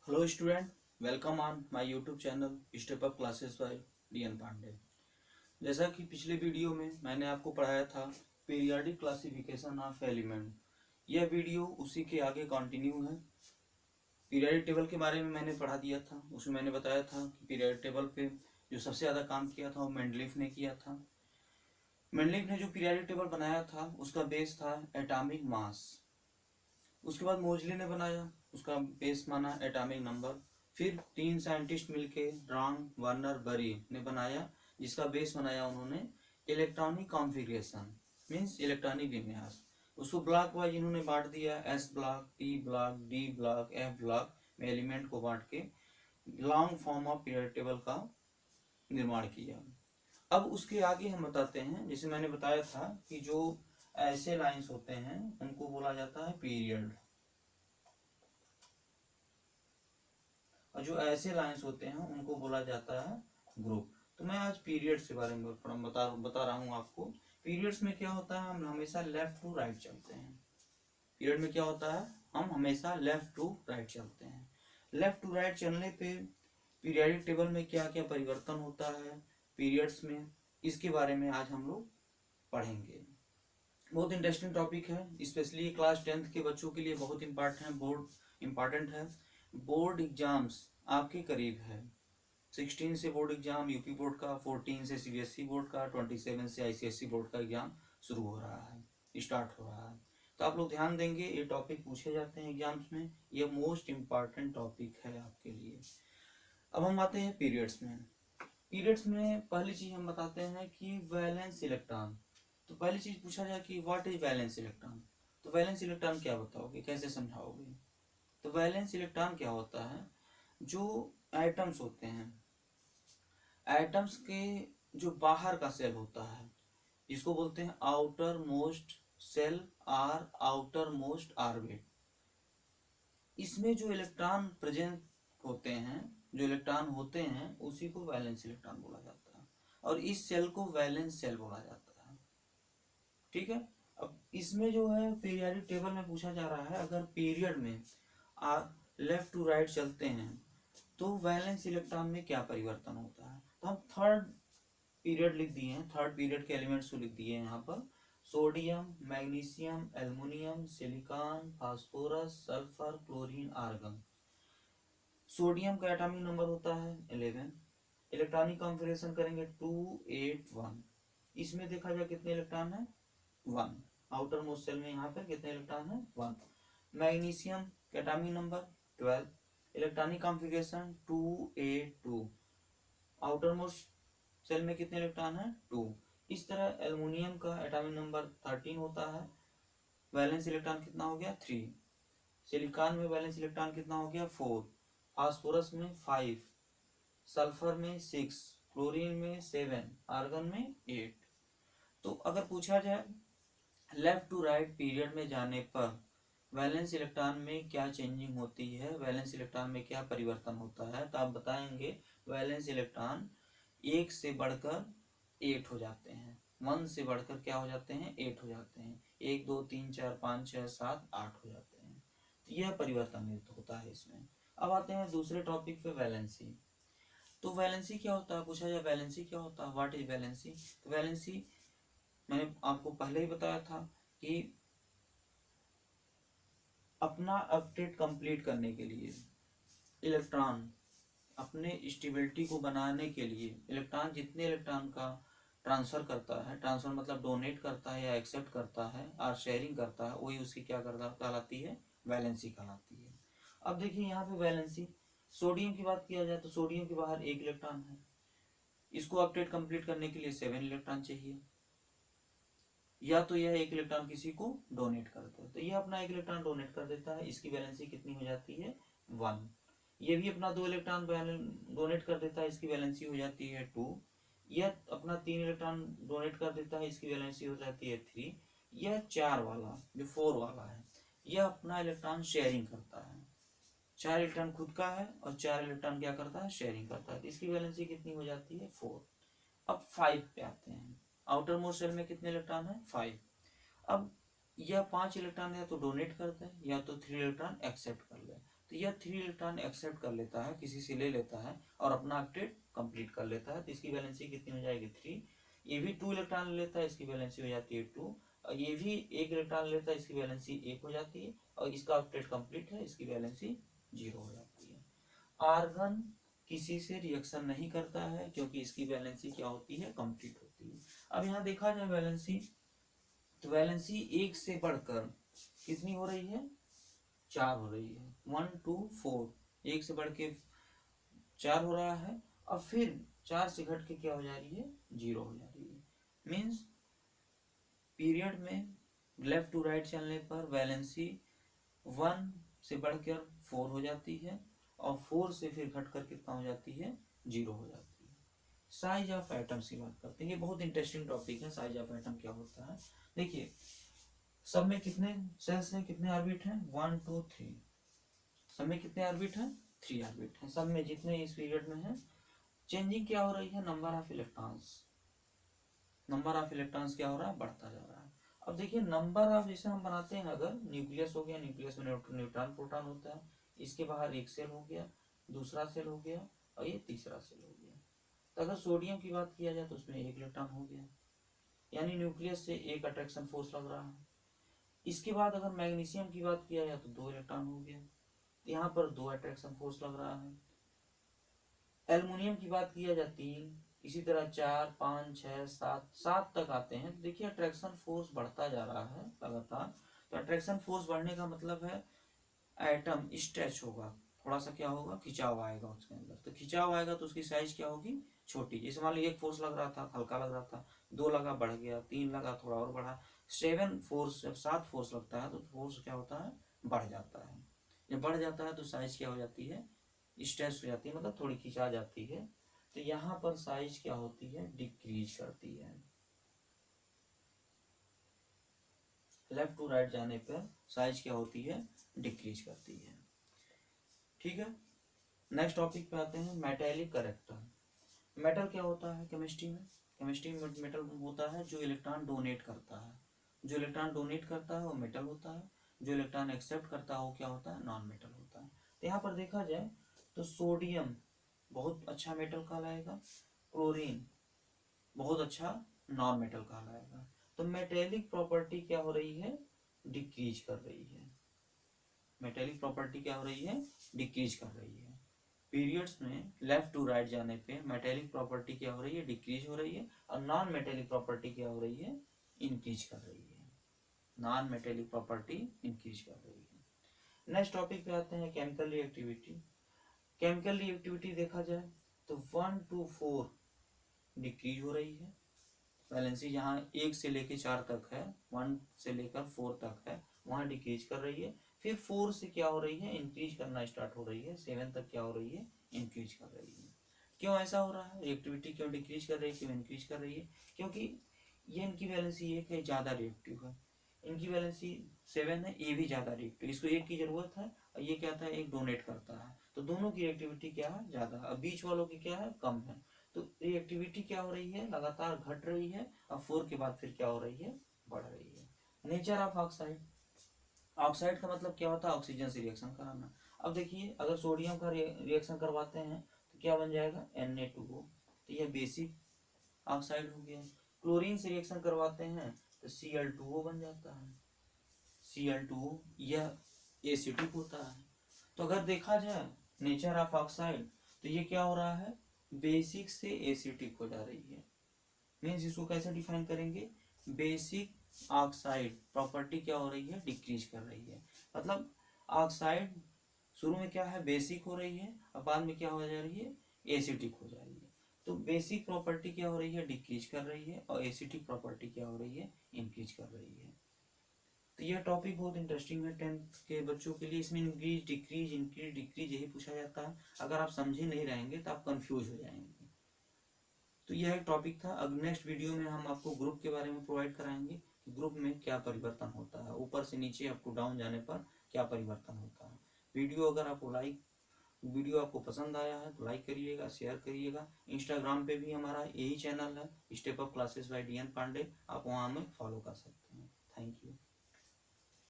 Hello student, welcome on my YouTube channel step up classes by DN Pandey. जैसा कि पिछले video में मैंने आपको पढ़ाया था पीरियोडिक क्लासिफिकेशन ऑफ एलिमेंट, यह वीडियो उसी के आगे कंटिन्यू है। पीरियोडिक टेबल के बारे में मैंने पढ़ा दिया था, उसमें मैंने बताया था कि पीरियोडिक टेबल पे जो सबसे ज़्यादा काम किया था वो मेंडलीफ ने किया था। मेंडलीफ ने जो पीरियोडिक टेबल बनाया था उसका बेस था एटॉमिक मास। उसके बाद मोजली ने बनाया, उसका बेस माना एटॉमिक नंबर। फिर तीन साइंटिस्ट मिलके रॉन्ग, वर्नर, बरी ने बनाया, जिसका बेस बनाया उन्होंने इलेक्ट्रॉनिक कॉन्फ़िगरेशन, मींस इलेक्ट्रॉनिक विन्यास। उसको ब्लॉक वाइज इन्होंने बांट दिया, S block, T block, D block, F block में एलिमेंट को बांट के long form of period table का निर्माण किया। अब उसके आगे हम बताते हैं, जैसे मैंने बताया था कि जो ऐसे लाइंस होते हैं उनको बोला जाता है पीरियड, और जो ऐसे लाइंस होते हैं उनको बोला जाता है ग्रुप। तो मैं आज पीरियड्स के बारे में बता रहा हूँ आपको। पीरियड्स में क्या होता है, हम हमेशा लेफ्ट टू राइट चलते हैं। पीरियड में क्या होता है, हम हमेशा लेफ्ट टू राइट चलते हैं। लेफ्ट टू राइट चलने पे पीरियडिक टेबल में क्या क्या परिवर्तन होता है पीरियड्स में, इसके बारे में आज हम लोग पढ़ेंगे। बहुत इंटरेस्टिंग टॉपिक है, स्पेशली क्लास 10th के बच्चों के लिए बहुत इम्पॉर्टेंट है। बोर्ड एग्जाम्स आपके करीब है। 16 से बोर्ड एग्जाम यूपी बोर्ड का, 14 से सीबीएसई बोर्ड का, 27 से आईसीएसई बोर्ड का एग्जाम शुरू हो रहा है, स्टार्ट हो रहा है। तो आप लोग ध्यान देंगे, ये टॉपिक पूछे जाते हैं एग्जाम्स में, ये मोस्ट इम्पॉर्टेंट टॉपिक है आपके लिए। अब हम आते हैं पीरियड्स में। पीरियड्स में पहली चीज हम बताते हैं कि वैलेंस इलेक्ट्रॉन। तो पहली चीज पूछा जाए कि व्हाट इज वैलेंस इलेक्ट्रॉन, तो वैलेंस इलेक्ट्रॉन क्या बताओगे, कैसे समझाओगे। तो वैलेंस इलेक्ट्रॉन क्या होता है, जो एटम्स होते हैं, एटम्स के जो बाहर का सेल होता है, जिसको बोलते हैं आउटर मोस्ट सेल और आउटर मोस्ट ऑर्बिट, इसमें जो इलेक्ट्रॉन प्रेजेंट होते हैं, जो इलेक्ट्रॉन होते हैं उसी को वैलेंस इलेक्ट्रॉन बोला जाता है, और इस सेल को वैलेंस सेल बोला जाता है। ठीक है। अब इसमें जो है पीरियोडिक टेबल में पूछा जा रहा है, अगर पीरियड में लेफ्ट टू राइट चलते हैं तो वैलेंस इलेक्ट्रॉन में क्या परिवर्तन होता है। तो हम थर्ड पीरियड लिख दिए हैं, थर्ड पीरियड के एलिमेंट्स को लिख दिए हैं यहाँ पर। Sodium, magnesium, aluminium, silicon, phosphorus, sulphur, chlorine, argon. Sodium का एटॉमिक नंबर होता है 11। इलेक्ट्रॉनिक कॉन्फ़िगरेशन करेंगे 281। इसमें देखा जाए कितने इलेक्ट्रॉन है, 1। आउटर मोस्ट सेल में यहाँ पर कितने इलेक्ट्रॉन है, 1। मैग्नीशियम का atomic number 12। Electronic configuration 282। Outer most shell में कितने इलेक्ट्रॉन है, 2। इस तरह एल्युमिनियम का एटॉमिक नंबर 13 होता है, वैलेंस इलेक्ट्रॉन कितना हो गया, 3। सिलिकॉन में वैलेंस इलेक्ट्रॉन कितना हो गया, 4। फास्फोरस में 5। सल्फर में 6। क्लोरीन में 7। आर्गन में 8। तो अगर पूछा जाए लेफ्ट टू राइट पीरियड में जाने पर वैलेंस इलेक्ट्रॉन में क्या चेंजिंग होती है, वैलेंस इलेक्ट्रॉन में क्या परिवर्तन होता है, तो आप बताएंगे वैलेंस इलेक्ट्रॉन 1 से बढ़कर 8 हो जाते हैं। 1 से बढ़कर क्या हो जाते हैं, 8 हो जाते हैं। 1 2 3 4 5 6 7 8 हो जाते हैं। तो यह परिवर्तन होता है इसमें। अब आते हैं दूसरे टॉपिक पे, वैलेंसी। तो वैलेंसी क्या होता है, पूछा जाए वैलेंसी क्या होता है, व्हाट इज वैलेंसी। तो वैलेंसी मैंने आपको पहले ही बताया था कि अपना अपडेट कंप्लीट करने के लिए इलेक्ट्रॉन अपने स्टेबिलिटी को बनाने के लिए, इलेक्ट्रॉन जितने इलेक्ट्रॉन का ट्रांसफर करता है, ट्रांसफर मतलब डोनेट करता है या एक्सेप्ट करता है और शेयरिंग करता है, वही उसकी क्या करता कहलाती है, वैलेंसी कहलाती है। अब देखिए यहाँ पे वैलेंसी, सोडियम की बात किया जाए तो सोडियम के बाहर 1 इलेक्ट्रॉन है, इसको अपडेट कंप्लीट करने के लिए 7 इलेक्ट्रॉन चाहिए, या तो यह 1 इलेक्ट्रॉन किसी को डोनेट करता है, तो यह अपना 1 इलेक्ट्रॉन डोनेट कर देता है, इसकी वैलेंसी कितनी हो जाती है, 1। ये भी अपना 2 इलेक्ट्रॉन डोनेट कर देता है, इसकी वैलेंसी हो जाती है 2। यह अपना 3 इलेक्ट्रॉन डोनेट कर देता है, इसकी वैलेंसी हो जाती है 3। यह 4 वाला जो 4 वाला है, यह अपना इलेक्ट्रॉन शेयरिंग करता है, 4 इलेक्ट्रॉन खुद का है और 4 इलेक्ट्रॉन क्या करता है, शेयरिंग करता है, तो इसकी वैलेंसी कितनी हो जाती है, 4। अब 5 पे आते हैं, आउटर मोस्ट शेल में कितने इलेक्ट्रॉन है, 5। अब यह 5 इलेक्ट्रॉन या तो डोनेट करता है या तो 3 इलेक्ट्रॉन एक्सेप्ट कर ले, तो तो यह 3 इलेक्ट्रॉन एक्सेप्ट कर लेता है, किसी से ले लेता है और अपना ऑक्टेट कंप्लीट कर लेता है। तो इसकी वैलेंसी कितनी हो जाएगी 3। ये भी 2 इलेक्ट्रॉन ले लेता है, इसकी वैलेंसी हो जाती है 2। और ये भी 1 इलेक्ट्रॉन लेता है, इसकी वैलेंसी 1 हो जाती है और इसका ऑक्टेट कंप्लीट है, इसकी वैलेंसी 0 हो जाती है। आर्गन किसी से रिएक्शन नहीं करता है क्योंकि इसकी वैलेंसी क्या होती है, कंप्लीट होती है। अब यहाँ देखा जाए वैलेंसी, तो वैलेंसी 1 से बढ़कर कितनी हो रही है, 4 हो रही है। 1 2 4, 1 से बढ़ के 4 हो रहा है और फिर 4 से घट के क्या हो जा रही है, 0 हो जा रही है। मीन्स पीरियड में लेफ्ट टू राइट चलने पर वैलेंसी 1 से बढ़कर 4 हो जाती है और 4 से फिर घटकर कितना हो जाती है, 0 हो जाती है। साइज ऑफ एटम्स की बात करते हैं, ये बहुत इंटरेस्टिंग टॉपिक है। साइज ऑफ एटम क्या होता है, देखिए सब में कितने सेल्स हैं, कितने ऑर्बिट हैं, 1 2 3। सब में कितने ऑर्बिट हैं, 3 ऑर्बिट हैं सब में, जितने इस पीरियड में है। चेंजिंग क्या हो रही है, number of electrons, number of electrons क्या हो रहा है, बढ़ता जा रहा है। अब देखिए नंबर ऑफ, जैसे हम बनाते हैं, अगर न्यूक्लियस हो गया, न्यूक्लियस में न्यूट्रॉन प्रोटॉन होता है, इसके बाहर एक सेल हो गया, दूसरा सेल हो गया और ये तीसरा सेल हो गया। तो अगर सोडियम की बात किया जाए तो उसमें 1 इलेक्ट्रॉन हो गया, यानी न्यूक्लियस से 1 अट्रैक्शन फोर्स लग रहा है। इसके बाद अगर मैग्नीशियम की बात किया जाए तो 2 इलेक्ट्रॉन हो गया, यहाँ पर 2 अट्रैक्शन फोर्स लग रहा है। एल्युमिनियम की बात किया जाए 3, इसी तरह 4 5 6 7 तक आते हैं। तो देखिए अट्रैक्शन फोर्स बढ़ता जा रहा है लगातार। तो अट्रैक्शन फोर्स बढ़ने का मतलब है एटम स्ट्रेच होगा, थोड़ा सा क्या होगा, खिंचाव आएगा उसके अंदर। तो खिंचाव आएगा तो उसकी साइज क्या होगी, छोटी। जैसे मान लीजिए 1 फोर्स लग रहा था, हल्का लग रहा था, 2 लगा बढ़ गया, 3 लगा थोड़ा और बढ़ा, 7 फोर्स, जब 7 फोर्स लगता है तो फोर्स क्या होता है, बढ़ जाता है। जब बढ़ जाता है तो साइज क्या हो जाती है, स्ट्रेच हो जाती है, मतलब थोड़ी खिंचा जाती है। तो यहाँ पर साइज क्या होती है, डिक्रीज करती है। लेफ्ट टू राइट जाने पर साइज क्या होती है, डिक्रीज करती है। ठीक है, नेक्स्ट टॉपिक पे आते हैं, मेटेलिक कैरेक्टर। मेटल क्या होता है केमिस्ट्री में, केमिस्ट्री में मेटल होता है जो इलेक्ट्रॉन डोनेट करता है। जो इलेक्ट्रॉन डोनेट करता है वो मेटल होता है, जो इलेक्ट्रॉन एक्सेप्ट करता है वो क्या होता है, नॉन मेटल होता है। तो यहाँ पर देखा जाए तो सोडियम बहुत अच्छा मेटल कहलाएगा, क्लोरीन बहुत अच्छा नॉन मेटल कहलाएगा। तो मेटेलिक प्रॉपर्टी क्या हो रही है, डिक्रीज कर रही है। मेटेलिक प्रॉपर्टी क्या हो रही है, डिक्रीज कर रही है। पीरियड्स में लेफ्ट टू राइट जाने पे मेटेलिक प्रॉपर्टी क्या हो रही है, डिक्रीज हो रही है, और नॉन मेटेलिक प्रॉपर्टी क्या हो रही है, इंक्रीज कर रही है। नॉन मेटेलिक प्रॉपर्टी इंक्रीज कर रही है। नेक्स्ट टॉपिक पे आते हैं, केमिकल रिएक्टिविटी। केमिकल रिएक्टिविटी देखा जाए तो 1 to 4 डिक्रीज हो रही है। वैलेंसी जहाँ 1 से लेकर 4 तक है, 1 से लेकर 4 तक है, वहाँ डिक्रीज कर रही है। फिर 4 से क्या हो रही है, इंक्रीज करना स्टार्ट हो रही है। 7 तक क्या हो रही है, इंक्रीज कर रही है। क्यों ऐसा हो रहा है, रिएक्टिविटी क्यों डिक्रीज कर रही है, क्यों इंक्रीज कर रही है, क्योंकि ये इनकी वैलेंसी 1 है, ज़्यादा रिएक्टिव है। इनकी वैलेंसी 7 है, ये भी ज़्यादा रिएक्टिव, इसको 1 की ज़रूरत है और ये क्या था, 1 डोनेट करता है। तो दोनों की रिएक्टिविटी क्या है, ज़्यादा है, और बीच वालों की क्या है, कम है। तो रिएक्टिविटी क्या हो रही है, लगातार घट रही है और 4 के बाद फिर क्या हो रही है, बढ़ रही है। नेचर ऑफ ऑक्साइड, ऑक्साइड का मतलब क्या होता है, ऑक्सीजन से रिएक्शन कराना। अब देखिए अगर सोडियम का रिएक्शन करवाते हैं तो क्या बन जाएगा, Na2O, तो यह बेसिक ऑक्साइड हो गया। क्लोरीन से रिएक्शन करवाते हैं तो Cl2O बन जाता है, Cl2O, यह एसिडिक होता है। तो अगर देखा जाए नेचर ऑफ ऑक्साइड, तो ये क्या हो रहा है, बेसिक से एसिडिक हो जा रही है। मीन्स इसको कैसे डिफाइन करेंगे, बेसिक ऑक्साइड प्रॉपर्टी क्या हो रही है, डिक्रीज कर रही है। मतलब ऑक्साइड शुरू में क्या है, बेसिक हो रही है और बाद में क्या हो जा रही है, एसिडिक हो जा रही है। तो बेसिक प्रॉपर्टी क्या हो रही है, डिक्रीज कर रही है, और एसिडिक प्रॉपर्टी क्या हो रही है, इंक्रीज कर रही है। तो यह टॉपिक बहुत इंटरेस्टिंग है 10th के बच्चों के लिए। इसमें इंक्रीज डिक्रीज इंक्रीज डिक्रीज यही पूछा जाता है। अगर आप समझे नहीं रहेंगे तो आप कंफ्यूज हो जाएंगे। तो यह एक टॉपिक था। अब नेक्स्ट वीडियो में हम आपको ग्रुप के बारे में प्रोवाइड कराएंगे कि ग्रुप में क्या परिवर्तन होता है, ऊपर से नीचे अप टू डाउन जाने पर क्या परिवर्तन होता है। वीडियो आपको पसंद आया है तो लाइक करिएगा, शेयर करिएगा। इंस्टाग्राम पे भी हमारा यही चैनल है, step up classes by DN Pandey, आप वहाँ हमें फॉलो कर सकते हैं। Thank you.